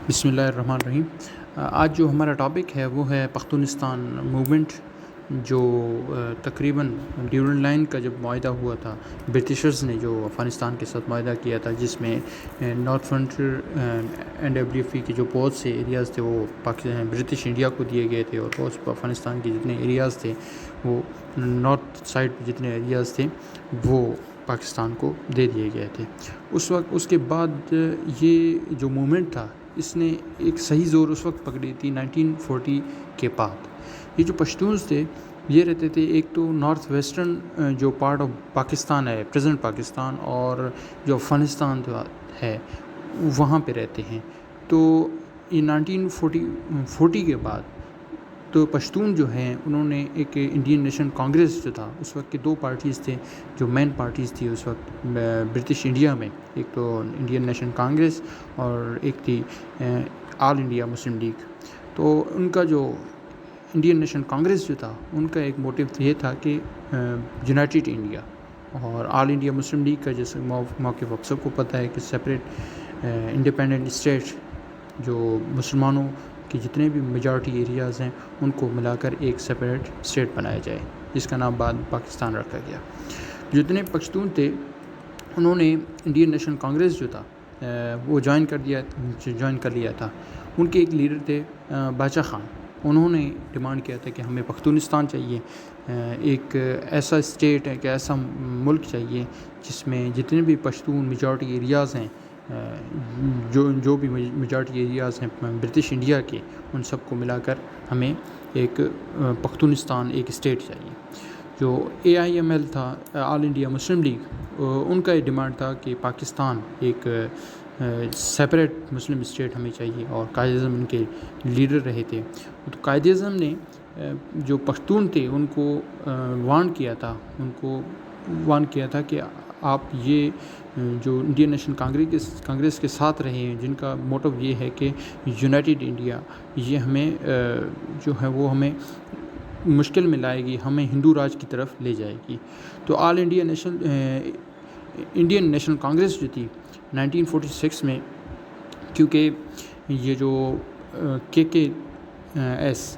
بسم اللہ الرحمن الرحیم۔ آج جو ہمارا ٹاپک ہے وہ ہے پختونستان موومنٹ، جو تقریباً ڈیورنڈ لائن کا جب معاہدہ ہوا تھا، برٹشرز نے جو افغانستان کے ساتھ معاہدہ کیا تھا، جس میں نارتھ فرنٹیئر NWFE کے جو بہت سے ایریاز تھے وہ برٹش انڈیا کو دیے گئے تھے، اور بہت افغانستان کے جتنے ایریاز تھے وہ نارتھ سائڈ جتنے ایریاز تھے وہ پاکستان کو دے دیے گئے تھے۔ اس کے بعد یہ جو موومنٹ تھا اس نے ایک صحیح زور اس وقت پکڑی تھی 1940 کے بعد۔ یہ جو پشتونز تھے یہ رہتے تھے ایک تو نارتھ ویسٹرن جو پارٹ آف پاکستان ہے، پریزنٹ پاکستان، اور جو افغانستان ہے وہاں پہ رہتے ہیں۔ تو یہ 1940 کے بعد تو پشتون جو ہیں انہوں نے ایک انڈین نیشنل کانگریس جو تھا، اس وقت کے دو پارٹیز تھے جو مین پارٹیز تھی اس وقت برٹش انڈیا میں، ایک تو انڈین نیشنل کانگریس اور ایک تھی آل انڈیا مسلم لیگ۔ تو ان کا جو انڈین نیشنل کانگریس جو تھا ان کا ایک موٹیو یہ تھا کہ یونائٹڈ انڈیا، اور آل انڈیا مسلم لیگ کا جیسے موقف آپ سب کو پتہ ہے کہ سپریٹ انڈیپینڈنٹ اسٹیٹ جو مسلمانوں کہ جتنے بھی میجارٹی ایریاز ہیں ان کو ملا کر ایک سپریٹ اسٹیٹ بنایا جائے، جس کا نام بعد پاکستان رکھا گیا۔ جتنے پشتون تھے انہوں نے انڈین نیشنل کانگریس جو تھا وہ جوائن کر لیا تھا۔ ان کے ایک لیڈر تھے باچا خان، انہوں نے ڈیمانڈ کیا تھا کہ ہمیں پختونستان چاہیے، ایک ایسا اسٹیٹ، ایک ایسا ملک چاہیے جس میں جتنے بھی پشتون میجارٹی ایریاز ہیں، جو بھی میجارٹی ایریاز ہیں برٹش انڈیا کے، ان سب کو ملا کر ہمیں ایک پختونستان، ایک اسٹیٹ چاہیے۔ جو AIML تھا، آل انڈیا مسلم لیگ، ان کا یہ ڈیمانڈ تھا کہ پاکستان ایک سیپریٹ مسلم اسٹیٹ ہمیں چاہیے، اور قائد اعظم ان کے لیڈر رہے تھے۔ تو قائد اعظم نے جو پشتون تھے ان کو وارن کیا تھا کہ آپ یہ جو انڈین نیشنل کانگریس کے ساتھ رہے ہیں، جن کا موٹو یہ ہے کہ یونائٹڈ انڈیا، یہ ہمیں جو ہے وہ ہمیں مشکل میں لائے گی، ہمیں ہندو راج کی طرف لے جائے گی۔ تو انڈین نیشنل کانگریس جو تھی 1946 میں، کیونکہ یہ جو KKS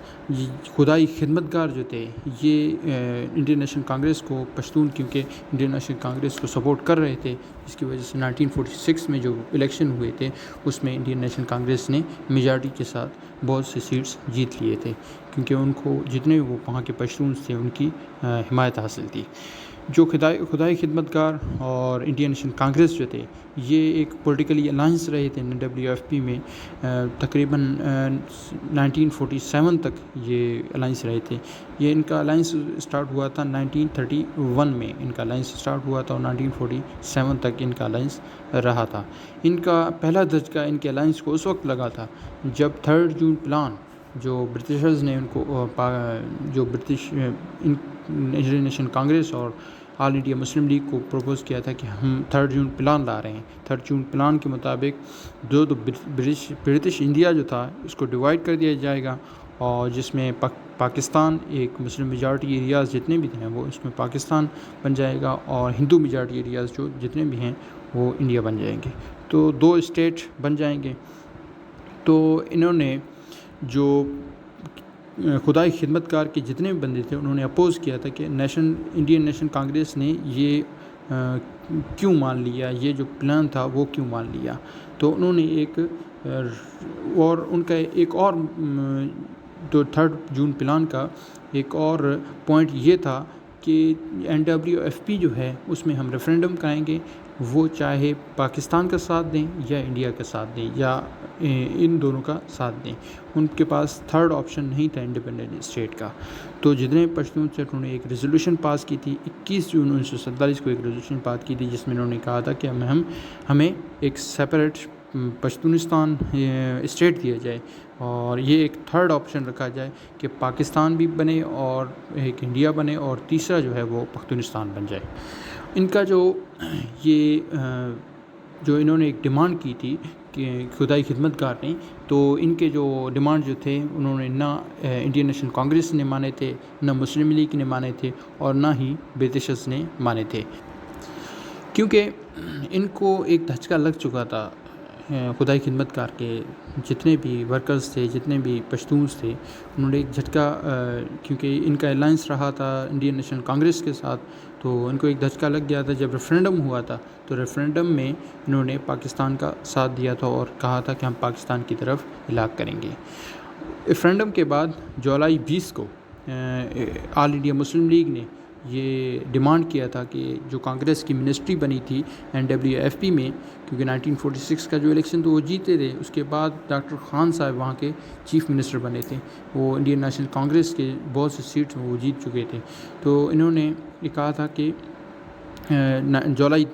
خدائی خدمتگار جو تھے یہ انڈین نیشنل کانگریس کو پشتون کیونکہ انڈین نیشنل کانگریس کو سپورٹ کر رہے تھے، جس کی وجہ سے 1946 میں جو الیکشن ہوئے تھے اس میں انڈین نیشنل کانگریس نے میجارٹی کے ساتھ بہت سے سیٹس جیت لیے تھے، کیونکہ ان کو جتنے وہ وہاں کے پشتونز تھے ان کی حمایت حاصل تھی۔ جو خدائی خدمتگار اور انڈین نیشنل کانگریس جو تھے یہ ایک پولیٹیکلی الائنس رہے تھے NWFP میں، تقریباً 1947 تک یہ الائنس رہے تھے۔ یہ ان کا الائنس سٹارٹ ہوا تھا 1931 میں، ان کا الائنس سٹارٹ ہوا تھا اور 1947 تک ان کا الائنس رہا تھا۔ ان کا پہلا دھچکا ان کے الائنس کو اس وقت لگا تھا جب 3 جون پلان جو برٹشرز نے ان کو جو برٹش انڈین نیشنل کانگریس اور آل انڈیا مسلم لیگ کو پروپوز کیا تھا کہ ہم 3 جون پلان لا رہے ہیں۔ 3 جون پلان کے مطابق جو برٹش انڈیا جو تھا اس کو ڈیوائڈ کر دیا جائے گا، اور جس میں پاکستان ایک مسلم میجارٹی ایریاز جتنے بھی ہیں وہ اس میں پاکستان بن جائے گا، اور ہندو میجارٹی ایریاز جو جتنے بھی ہیں وہ انڈیا بن جائیں گے، تو 2 اسٹیٹ بن جائیں گے۔ تو انہوں نے جو خدائی خدمتگار کے جتنے بھی بندے تھے انہوں نے اپوز کیا تھا کہ انڈین نیشنل کانگریس نے یہ کیوں مان لیا، یہ جو پلان تھا وہ کیوں مان لیا۔ تو انہوں نے ان کا ایک اور جو 3 جون پلان کا ایک اور پوائنٹ یہ تھا کہ NWFP جو ہے اس میں ہم ریفرینڈم کرائیں گے، وہ چاہے پاکستان کا ساتھ دیں یا انڈیا کا ساتھ دیں یا ان دونوں کا ساتھ دیں، ان کے پاس 3rd آپشن نہیں تھا انڈیپینڈنٹ اسٹیٹ کا۔ تو جتنے پشتون سے انہوں نے ایک ریزولوشن پاس کی تھی 21 جون 1947 کو، ایک ریزولوشن پاس کی تھی جس میں انہوں نے کہا تھا کہ ہمیں ایک سیپریٹ پشتونستان اسٹیٹ دیا جائے، اور یہ ایک 3rd آپشن رکھا جائے کہ پاکستان بھی بنے اور ایک انڈیا بنے، اور تیسرا جو ہے وہ پختونستان بن جائے۔ ان کا جو انہوں نے ایک ڈیمانڈ کی تھی کہ خدائی خدمتگار نے، تو ان کے جو ڈیمانڈ جو تھے انہوں نے نہ انڈین نیشنل کانگریس نے مانے تھے، نہ مسلم لیگ نے مانے تھے، اور نہ ہی برٹشرز نے مانے تھے، کیونکہ ان کو ایک دھچکا لگ چکا تھا خدائی خدمت گار کے جتنے بھی ورکرز تھے، جتنے بھی پشتونز تھے، انہوں نے ایک جھٹکا، کیونکہ ان کا الائنس رہا تھا انڈین نیشنل کانگریس کے ساتھ، تو ان کو ایک دھچکا لگ گیا تھا جب ریفرینڈم ہوا تھا. تو ریفرینڈم میں انہوں نے پاکستان کا ساتھ دیا تھا اور کہا تھا کہ ہم پاکستان کی طرف ہلاک کریں گے. ریفرینڈم کے بعد جولائی 20 کو آل انڈیا مسلم لیگ نے یہ ڈیمانڈ کیا تھا کہ جو کانگریس کی منسٹری بنی تھی NWFP میں، کیونکہ 1946 کا جو الیکشن تو وہ جیتے تھے، اس کے بعد ڈاکٹر خان صاحب وہاں کے چیف منسٹر بنے تھے، وہ انڈین نیشنل کانگریس کے بہت سے سیٹس وہ جیت چکے تھے. تو انہوں نے یہ کہا تھا کہ جولائی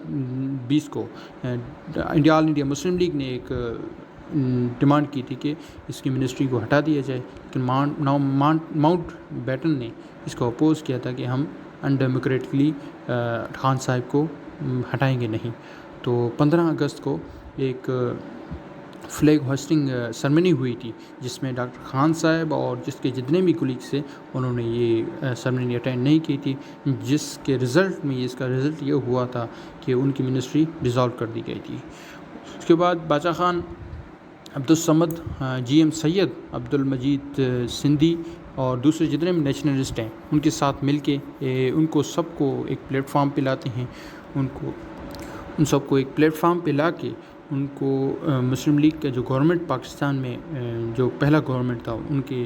20 کو آل انڈیا مسلم لیگ نے ایک ڈیمانڈ کی تھی کہ اس کی منسٹری کو ہٹا دیا جائے، لیکن ماؤنٹ بیٹن نے اس کو اپوز کیا تھا کہ ہم انڈیموکریٹکلی خان صاحب کو ہٹائیں گے نہیں. تو 15 اگست کو ایک فلیگ ہوسٹنگ سرمنی ہوئی تھی جس میں ڈاکٹر خان صاحب اور جس کے جتنے بھی کولیگس تھے انہوں نے یہ سرمنی اٹینڈ نہیں کی تھی، جس کے رزلٹ میں اس کا رزلٹ یہ ہوا تھا کہ ان کی منسٹری ڈیزالو کر دی گئی تھی. اس کے بعد باچا خان، عبدالصمد، GM سید، عبدالمجید سندھی اور دوسرے جتنے بھی نیشنلسٹ ہیں ان کے ساتھ مل کے ان کو سب کو ایک پلیٹ فارم پہ لاتے ہیں، ان سب کو ایک پلیٹ فارم پہ لا کے ان کو مسلم لیگ کا جو گورنمنٹ پاکستان میں جو پہلا گورنمنٹ تھا، ان کے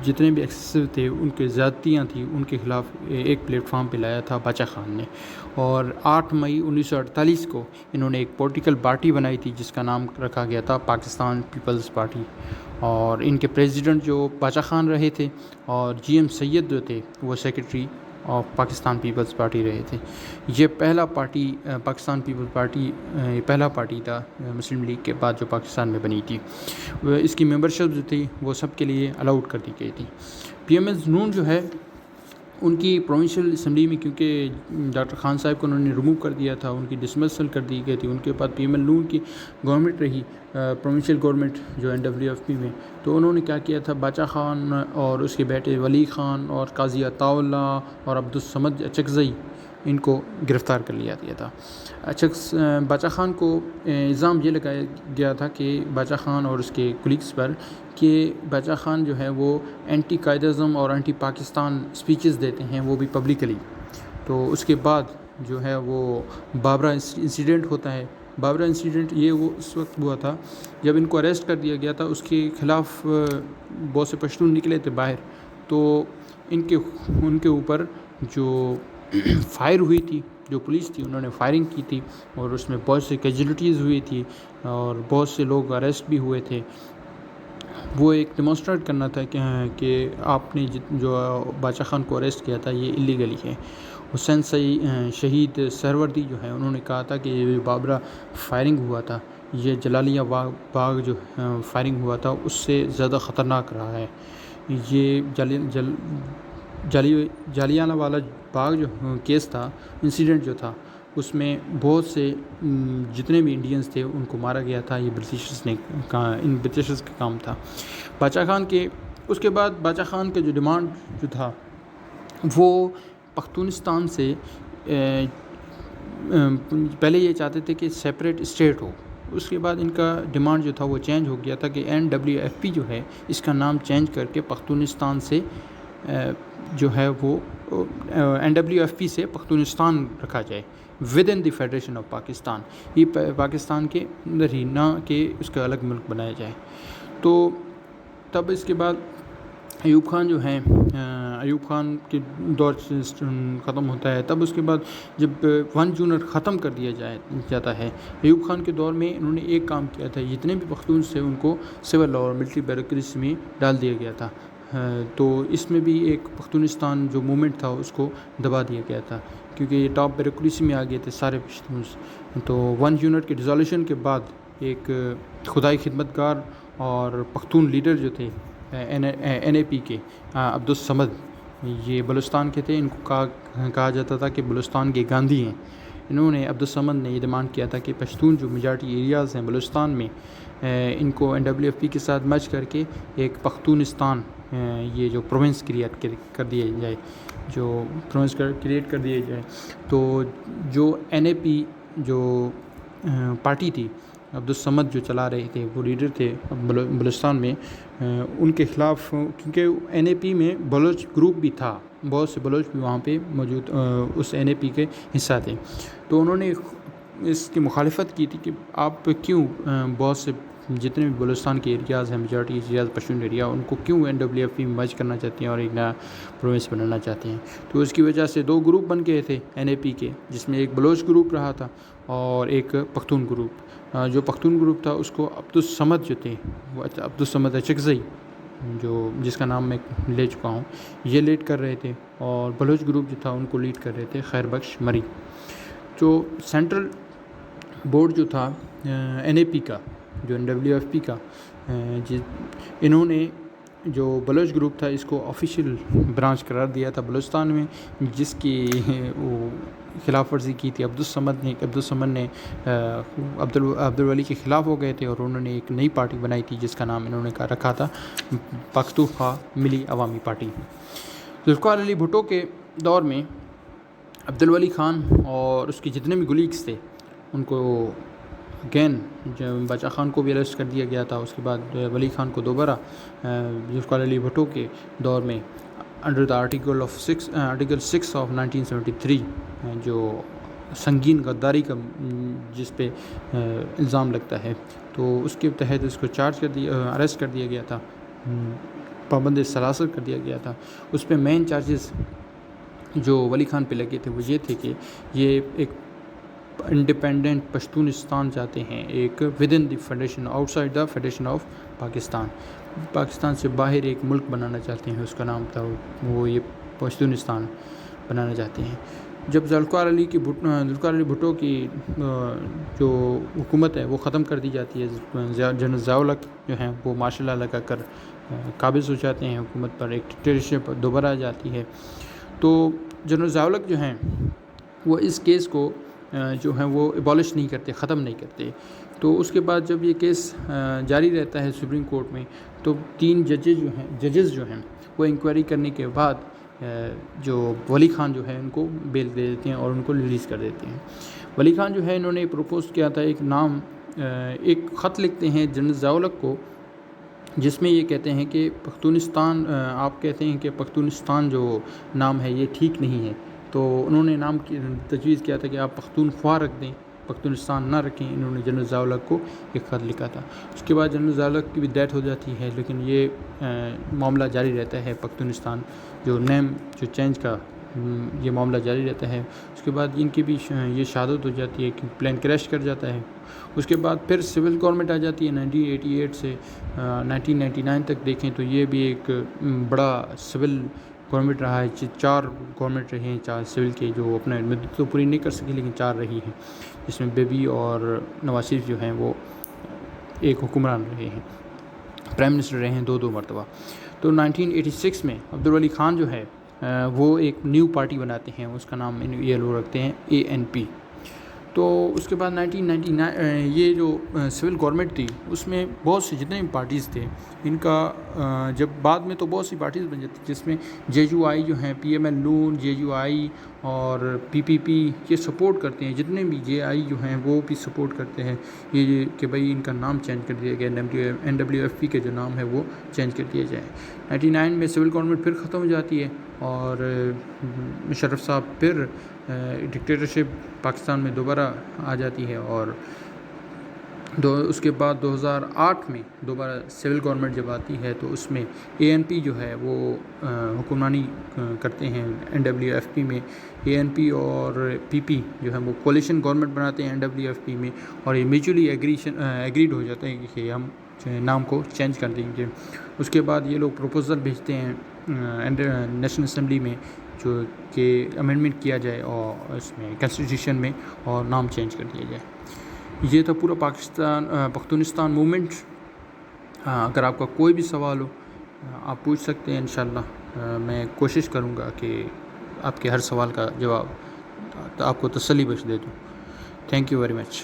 جتنے بھی ایکسیسو تھے، ان کے زیادتیاں تھیں، ان کے خلاف ایک پلیٹ فارم پہ لایا تھا باچا خان نے. اور 8 مئی 1948 کو انہوں نے ایک پولیٹیکل پارٹی بنائی تھی جس کا نام رکھا گیا تھا پاکستان پیپلز پارٹی، اور ان کے پریزیڈنٹ جو باچا خان رہے تھے اور GM سید جو تھے وہ secretary of Pakistan Peoples Party رہے تھے. یہ پہلا پارٹی پاکستان پیپل پارٹی پہلا پارٹی تھا مسلم لیگ کے بعد جو پاکستان میں بنی تھی. اس کی ممبرشپ جو تھی وہ سب کے لیے الاؤڈ کر دی گئی تھی. PMS نون جو ہے ان کی پروونشل اسمبلی میں، کیونکہ ڈاکٹر خان صاحب کو انہوں نے ریموو کر دیا تھا، ان کی ڈسمسل کر دی گئی تھی، ان کے بعد PML نون کی گورنمنٹ رہی، پروونشل گورنمنٹ جو NWFP میں. تو انہوں نے کیا کیا تھا، باچا خان اور اس کے بیٹے ولی خان اور قاضی عطاء اللہ اور عبدالصمد اچکزئی ان کو گرفتار کر لیا تھا. باچا خان کو الزام یہ لگایا گیا تھا کہ باچا خان اور اس کے کولیگس پر کہ باچا خان جو ہے وہ اینٹی قائدازم اور اینٹی پاکستان سپیچز دیتے ہیں، وہ بھی پبلکلی. تو اس کے بعد جو ہے وہ بابرا انسیڈنٹ ہوتا ہے. بابرا انسیڈنٹ یہ وہ اس وقت ہوا تھا جب ان کو اریسٹ کر دیا گیا تھا، اس کے خلاف بہت سے پشتون نکلے تھے باہر، تو ان کے اوپر جو فائر ہوئی تھی، جو پولیس تھی انہوں نے فائرنگ کی تھی اور اس میں بہت سے کیجولیٹیز ہوئی تھی اور بہت سے لوگ اریسٹ بھی ہوئے تھے. وہ ایک ڈیمانسٹریٹ کرنا تھا کہ آپ نے جو باچا خان کو اریسٹ کیا تھا یہ اللیگلی ہے. حسین شہید سہروردی جو ہے انہوں نے کہا تھا کہ یہ بابرا فائرنگ ہوا تھا، یہ جلالیہ باغ جو فائرنگ ہوا تھا اس سے زیادہ خطرناک رہا ہے. یہ جالیانہ والا باغ جو کیس تھا، انسیڈنٹ جو تھا، اس میں بہت سے جتنے بھی انڈینز تھے ان کو مارا گیا تھا. یہ برٹشرز کا کام تھا. باچا خان کے اس کے بعد باچا خان کا جو ڈیمانڈ جو تھا وہ پختونستان سے پہلے یہ چاہتے تھے کہ سیپریٹ اسٹیٹ ہو. اس کے بعد ان کا ڈیمانڈ جو تھا وہ چینج ہو گیا تھا کہ NWFP جو ہے اس کا نام چینج کر کے پختونستان سے جو ہے وہ NWFP سے پختونستان رکھا جائے with in the federation of Pakistan. یہ پاکستان کے اندر ہی، نہ کہ اس کا الگ ملک بنایا جائے. تو تب اس کے بعد ایوب خان جو ہیں، ایوب خان کے دور ختم ہوتا ہے. تب اس کے بعد جب 1 جون ختم کر دیا جاتا ہے، ایوب خان کے دور میں انہوں نے ایک کام کیا تھا، جتنے بھی پختون تھے ان کو سول لا اور ملٹری بیوروکریسی میں ڈال دیا گیا تھا. تو اس میں بھی ایک پختونستان جو موومنٹ تھا اس کو دبا دیا گیا تھا کیونکہ یہ ٹاپ بیوروکریسی میں آ گئے تھے سارے پشتون. تو 1 یونٹ کے ڈیزولیوشن کے بعد ایک خدائی خدمت گار اور پختون لیڈر جو تھے NAP کے، عبدالصمد، یہ بلوچستان کے تھے. ان کو کہا جاتا تھا کہ بلوچستان کے گاندھی ہیں. انہوں نے عبدالصمد نے یہ ڈیمانڈ کیا تھا کہ پشتون جو میجارٹی ایریاز ہیں بلوچستان میں، ان کو NWFP کے ساتھ مرج کر کے ایک پختونستان یہ جو پروونس کریٹ کر دیا جائے، جو پروونس کریٹ کر دیا جائے. تو جو NAP جو پارٹی تھی عبدالصمد جو چلا رہے تھے، وہ لیڈر تھے بلوچستان میں، ان کے خلاف، کیونکہ NAP میں بلوچ گروپ بھی تھا، بہت سے بلوچ بھی وہاں پہ موجود اس NAP کے حصہ تھے، تو انہوں نے اس کی مخالفت کی تھی کہ آپ کیوں بہت سے جتنے بھی بلوچستان کے ایریاز ہیں، میجورٹی ایریاز پشتون ایریا، ان کو کیوں NWFP میں مرج کرنا چاہتے ہیں اور ایک نیا پروونس بنانا چاہتے ہیں. تو اس کی وجہ سے 2 گروپ بن گئے تھے NAP کے، جس میں ایک بلوچ گروپ رہا تھا اور ایک پختون گروپ. جو پختون گروپ تھا اس کو عبدالصمد جو تھے، وہ عبدالصمد اچکزئی، جس کا نام میں لے چکا ہوں، یہ لیڈ کر رہے تھے، اور بلوچ گروپ جو تھا ان کو لیڈ کر رہے تھے خیر بخش مری. جو سینٹرل بورڈ جو تھا NAP کا، جو NWFP کا، انہوں نے جو بلوچ گروپ تھا اس کو آفیشیل برانچ قرار دیا تھا بلوچستان میں، جس کی وہ خلاف ورزی کی تھی عبدالصمد نے عبدالولی کے خلاف ہو گئے تھے، اور انہوں نے ایک نئی پارٹی بنائی تھی جس کا نام انہوں نے رکھا تھا پختونخوا ملی عوامی پارٹی. ذوالفقار علی بھٹو کے دور میں عبدالولی خان اور اس کے جتنے بھی گلیگس تھے ان کو اگین باچا خان کو بھی اریسٹ کر دیا گیا تھا. اس کے بعد ولی خان کو دوبارہ ذوالفقار علی بھٹو کے دور میں انڈر دا آرٹیکل 6 آف 1973 جو سنگین غداری کا جس پہ الزام لگتا ہے، تو اس کے تحت اس کو اریسٹ کر دیا گیا تھا، پابند سلاسل کر دیا گیا تھا. اس پہ مین چارجز جو ولی خان پہ لگے تھے وہ یہ تھے کہ یہ ایک انڈیپینڈنٹ پشتونستان چاہتے ہیں، ایک with in the federation, out side the federation of Pakistan سے باہر ایک ملک بنانا چاہتے ہیں. اس کا نام تھا وہ یہ پشتونستان بنانا چاہتے ہیں. جب ذوالفقار علی بھٹو کی جو حکومت ہے وہ ختم کر دی جاتی ہے، جنرل ضیاء الحق جو ہیں وہ مارشل لا لگا کر قابض ہو جاتے ہیں حکومت پر، ایک ڈکٹیٹرشپ دوبارہ آ جاتی ہے، تو جنرل ضیاء الحق جو ہیں وہ اس کیس کو جو ہیں وہ ایبالش نہیں کرتے، ختم نہیں کرتے. تو اس کے بعد جب یہ کیس جاری رہتا ہے سپریم کورٹ میں، تو 3 ججز جو ہیں وہ انکوائری کرنے کے بعد جو ولی خان جو ہے ان کو بیل دے دیتے ہیں اور ان کو ریلیز کر دیتے ہیں. ولی خان جو ہے انہوں نے پروپوز کیا تھا ایک خط لکھتے ہیں جنرل ضیاء الحق کو، جس میں یہ کہتے ہیں کہ پختونستان، آپ کہتے ہیں کہ پختونستان جو نام ہے یہ ٹھیک نہیں ہے، تو انہوں نے نام کی تجویز کیا تھا کہ آپ پختونخوا رکھ دیں، پختونستان نہ رکھیں. انہوں نے جنرل ضیاء الحق کو ایک خط لکھا تھا. اس کے بعد جنرل ضیاء الحق کی بھی ڈیتھ ہو جاتی ہے، لیکن یہ معاملہ جاری رہتا ہے، پختونستان جو نیم جو چینج کا یہ معاملہ جاری رہتا ہے. اس کے بعد ان کی بھی یہ شہادت ہو جاتی ہے کہ پلین کریش کر جاتا ہے. اس کے بعد پھر سول گورنمنٹ آ جاتی ہے 1988 سے 1999 تک دیکھیں تو یہ بھی ایک بڑا سول گورنمنٹ رہا ہے. 4 گورنمنٹ رہے ہیں، 4 سول کے، جو اپنے مدت تو پوری نہیں کر سکی لیکن 4 رہی ہیں، جس میں بیبی اور نواز شریف جو ہیں وہ ایک حکمران رہے ہیں، پرائم منسٹر رہے ہیں 2 مرتبہ. تو 1986 میں عبدالولی خان جو ہے وہ ایک نیو پارٹی بناتے ہیں، اس کا نام یہ لوگ رکھتے ہیں ANP. تو اس کے بعد 1999 یہ جو سول گورنمنٹ تھی اس میں بہت سے جتنے بھی پارٹیز تھے ان کا جب بعد میں تو بہت سی پارٹیز بن جاتی، جس میں JUI جو ہیں، PML نون، JUI اور PPP یہ سپورٹ کرتے ہیں. جتنے بھی JI جو ہیں وہ بھی سپورٹ کرتے ہیں یہ کہ بھائی ان کا نام چینج کر دیا گیا، NWFP کے جو نام ہے وہ چینج کر دیا جائے. 99 میں سول گورنمنٹ پھر ختم ہو جاتی ہے اور مشرف صاحب پھر ڈکٹیٹرشپ پاکستان میں دوبارہ آ جاتی ہے. اور اس کے بعد 2008 میں دوبارہ سول گورنمنٹ جب آتی ہے تو اس میں ANP جو ہے وہ حکمرانی کرتے ہیں NWFP میں. ANP اور PP جو ہے وہ کولیشن گورنمنٹ بناتے ہیں NWFP میں، اور یہ میوچولی ایگریڈ ہو جاتے ہیں کہ ہم نام کو چینج کر دیں گے. اس کے بعد یہ لوگ پروپوزل بھیجتے ہیں نیشنل اسمبلی میں جو کہ امینڈمنٹ کیا جائے اور اس میں کنسٹیٹیوشن میں اور نام چینج کر دیا جائے. یہ تھا پورا پختونستان موومنٹ. اگر آپ کا کوئی بھی سوال ہو آپ پوچھ سکتے ہیں، انشاءاللہ میں کوشش کروں گا کہ آپ کے ہر سوال کا جواب آپ کو تسلی بخش دے دوں. Thank you very much.